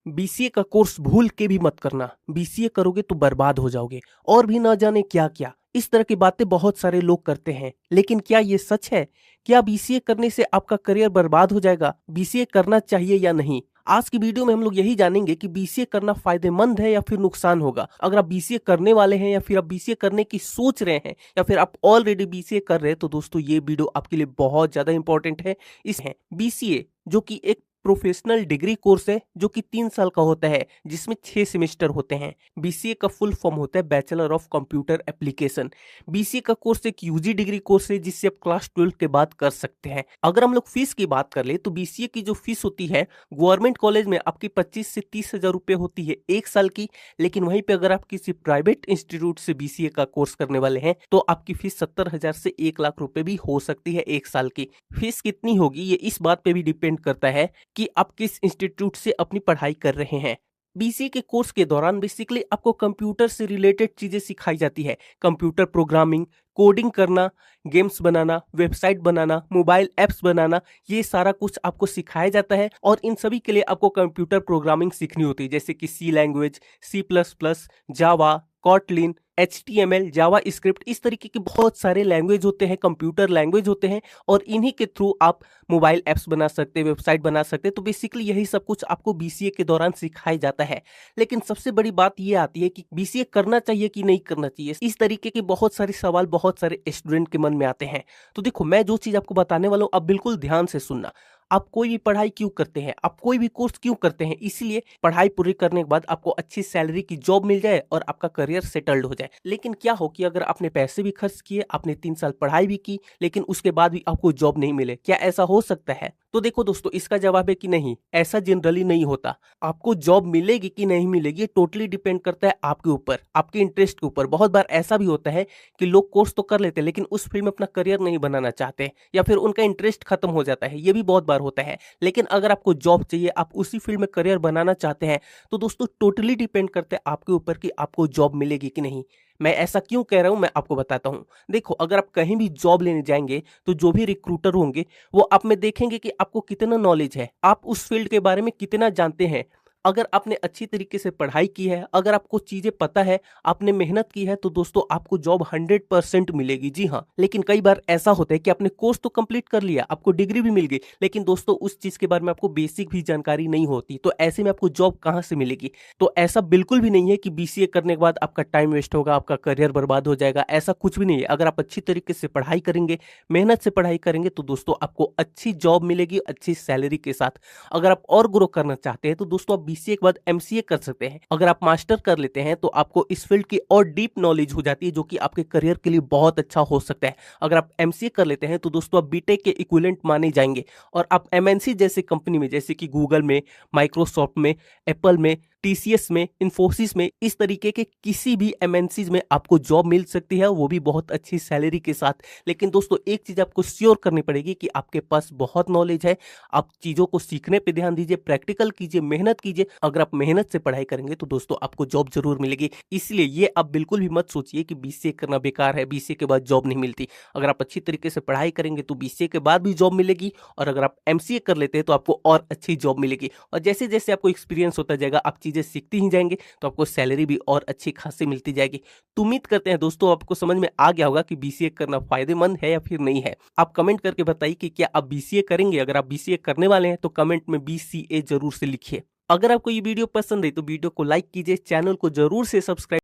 BCA का course भूल के भी मत करना। बीसीए करोगे तो बर्बाद हो जाओगे और भी ना जाने क्या क्या। इस तरह की बातें बहुत सारे लोग करते हैं, लेकिन क्या ये सच है? क्या बीसीए करने से आपका करियर बर्बाद हो जाएगा? बीसीए करना चाहिए या नहीं? आज की वीडियो में हम लोग यही जानेंगे कि बीसीए करना फायदेमंद है या फिर नुकसान होगा। अगर आप बीसीए करने वाले हैं या फिर आप बीसीए करने की सोच रहे हैं या फिर आप ऑलरेडी बीसीए कर रहे हैं, तो दोस्तों ये वीडियो आपके लिए बहुत ज्यादा इंपॉर्टेंट है। इस है बीसीए जो कि एक प्रोफेशनल डिग्री कोर्स है जो कि 3 साल का होता है, जिसमें 6 सेमेस्टर होते हैं। बीसीए का फुल फॉर्म होता है bachelor of computer application. BCA का कोर्स एक यूजी डिग्री कोर्स है जिससे आप क्लास 12 के बाद कर सकते हैं। अगर हम लोग फीस की बात कर ले तो बीसीए की जो फीस होती है गवर्नमेंट कॉलेज में आपकी 25 से 30 हजार रुपये होती है 1 साल की। लेकिन वहीं पे अगर आप किसी प्राइवेट इंस्टीट्यूट से बीसीए का कोर्स करने वाले हैं तो आपकी फीस 70 हजार से 1 लाख रुपए भी हो सकती है 1 साल की। फीस कितनी होगी ये इस बात पे भी डिपेंड करता है कि आप किस इंस्टीट्यूट से अपनी पढ़ाई कर रहे हैं। बीसीए के कोर्स के दौरान बेसिकली आपको कंप्यूटर से रिलेटेड चीजें सिखाई जाती है। कंप्यूटर प्रोग्रामिंग, कोडिंग करना, गेम्स बनाना, वेबसाइट बनाना, मोबाइल एप्स बनाना, ये सारा कुछ आपको सिखाया जाता है। और इन सभी के लिए आपको कंप्यूटर प्रोग्रामिंग सीखनी होती है, जैसे कि सी लैंग्वेज, C++, जावा, कॉटलिन, HTML, जावा स्क्रिप्ट, इस तरीके के बहुत सारे लैंग्वेज होते हैं, कंप्यूटर लैंग्वेज होते हैं। और इन्हीं के थ्रू आप मोबाइल ऐप्स बना सकते हैं, वेबसाइट बना सकते हैं। तो बेसिकली यही सब कुछ आपको बीसीए के दौरान सिखाया जाता है। लेकिन सबसे बड़ी बात ये आती है कि बीसीए करना चाहिए कि नहीं करना चाहिए। इस तरीके के बहुत सारे सवाल बहुत सारे स्टूडेंट के मन में आते हैं। तो देखो, मैं जो चीज आपको बताने वाला हूँ आप बिल्कुल ध्यान से सुनना। आप कोई भी पढ़ाई क्यों करते हैं, आप कोई भी कोर्स क्यों करते हैं? इसलिए पढ़ाई पूरी करने के बाद आपको अच्छी सैलरी की जॉब मिल जाए और आपका करियर सेटल्ड हो जाए। लेकिन क्या हो कि अगर आपने पैसे भी खर्च किए, आपने 3 साल पढ़ाई भी की, लेकिन उसके बाद भी आपको जॉब नहीं मिले, क्या ऐसा हो सकता है? तो देखो दोस्तों, इसका जवाब है कि नहीं, ऐसा जनरली नहीं होता। आपको जॉब मिलेगी कि नहीं मिलेगी ये टोटली डिपेंड करता है आपके ऊपर, आपके इंटरेस्ट के ऊपर। बहुत बार ऐसा भी होता है कि लोग कोर्स तो कर लेते हैं लेकिन उस फील्ड में अपना करियर नहीं बनाना चाहते, या फिर उनका इंटरेस्ट खत्म हो जाता है, ये भी बहुत बार होता है। लेकिन अगर आपको जॉब चाहिए, आप उसी फील्ड में करियर बनाना चाहते हैं, तो दोस्तों टोटली डिपेंड करता है आपके ऊपर कि आपको जॉब मिलेगी कि नहीं। मैं ऐसा क्यों कह रहा हूं, मैं आपको बताता हूं। देखो, अगर आप कहीं भी जॉब लेने जाएंगे तो जो भी रिक्रूटर होंगे वो आप में देखेंगे कि आपको कितना नॉलेज है, आप उस फील्ड के बारे में कितना जानते हैं। अगर आपने अच्छी तरीके से पढ़ाई की है, अगर आपको चीजें पता है, आपने मेहनत की है, तो दोस्तों आपको जॉब 100% मिलेगी। जी हाँ। लेकिन कई बार ऐसा होता है कि आपने कोर्स तो कंप्लीट कर लिया, आपको डिग्री भी मिल गई, लेकिन दोस्तों उस चीज के बारे में आपको बेसिक भी जानकारी नहीं होती, तो ऐसे में आपको जॉब कहाँ से मिलेगी? तो ऐसा बिल्कुल भी नहीं है कि बीसीए करने के बाद आपका टाइम वेस्ट होगा, आपका करियर बर्बाद हो जाएगा, ऐसा कुछ भी नहीं है। अगर आप अच्छी तरीके से पढ़ाई करेंगे, मेहनत से पढ़ाई करेंगे, तो दोस्तों आपको अच्छी जॉब मिलेगी अच्छी सैलरी के साथ। अगर आप और ग्रो करना चाहते हैं तो दोस्तों आप बीसीए के बाद एमसीए कर सकते हैं। अगर आप मास्टर कर लेते हैं तो आपको इस फील्ड की और डीप नॉलेज हो जाती है, जो कि आपके करियर के लिए बहुत अच्छा हो सकता है। अगर आप एमसीए कर लेते हैं तो दोस्तों आप बीटेक के इक्विवेलेंट माने जाएंगे और आप एमएनसी जैसे कंपनी में, जैसे कि गूगल में, माइक्रोसॉफ्ट में, एप्पल में, टीसीएस में, इन्फोसिस में, इस तरीके के किसी भी एमएनसीज में आपको जॉब मिल सकती है, वो भी बहुत अच्छी सैलरी के साथ। लेकिन दोस्तों एक चीज आपको श्योर करनी पड़ेगी कि आपके पास बहुत नॉलेज है। आप चीजों को सीखने पे ध्यान दीजिए, प्रैक्टिकल कीजिए, मेहनत कीजिए। अगर आप मेहनत से पढ़ाई करेंगे तो दोस्तों आपको जॉब जरूर मिलेगी। इसलिए ये आप बिल्कुल भी मत सोचिए कि बीसीए करना बेकार है, बीसीए के बाद जॉब नहीं मिलती। अगर आप अच्छी तरीके से पढ़ाई करेंगे तो बीसीए के बाद भी जॉब मिलेगी, और अगर आप एमसीए कर लेते हैं तो आपको और अच्छी जॉब मिलेगी। और जैसे जैसे आपको एक्सपीरियंस होता जाएगा, आप चीजें सीखती ही जाएंगे, तो आपको सैलरी भी और अच्छी खासी मिलती जाएगी। तो उम्मीद करते हैं दोस्तों आपको समझ में आ गया होगा कि बीसीए करना फायदेमंद है या फिर नहीं है। आप कमेंट करके बताइए कि क्या आप बीसीए करेंगे। अगर आप बीसीए करने वाले हैं तो कमेंट में बीसीए जरूर से लिखिए। अगर आपको ये वीडियो पसंद है तो वीडियो को लाइक कीजिए, चैनल को जरूर से सब्सक्राइब